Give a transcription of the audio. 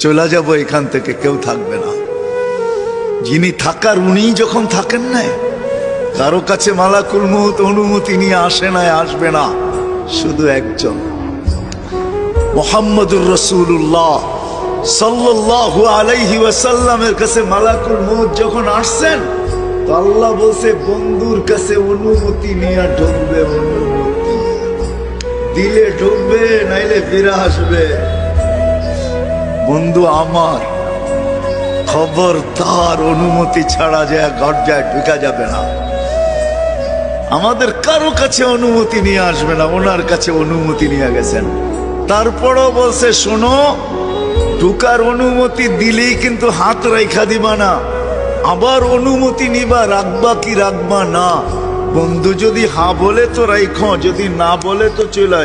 চলে যাব এখান থেকে, কেউ থাকবে না। যিনি থাকার উনিই যখন থাকেন না, কারো কাছে মালাকুল মউত অনুমতি নিয়ে আসে না, আসবে না। শুধু একজন মুহাম্মদুর রাসূলুল্লাহ সাল্লাল্লাহু আলাইহি ওয়াসাল্লামের কাছে মালাকুল মউত যখন আসছেন, তো আল্লাহ বলছে বন্ধুর কাছে অনুমতি নিয়ে ঢুকবে। অনুমতি দিলে ঢুকবে, নাইলে ফিরে আসবে। বন্ধু আমার, খবরদার অনুমতি ছাড়া যায় দরজায় ঢুকা যাবে না। আমাদের কারো কাছে অনুমতি নিয়ে আসবে না, ওনার কাছে অনুমতি নিয়ে গেছেন। তারপরও বলছে শোনো, ঢুকার অনুমতি দিলেই কিন্তু হাত রাইখা দিবা না, আবার অনুমতি নিবা, রাখবা কি রাখবা না। বন্ধু যদি হ্যাঁ বলে তো রাইখো, যদি না বলে তো চলে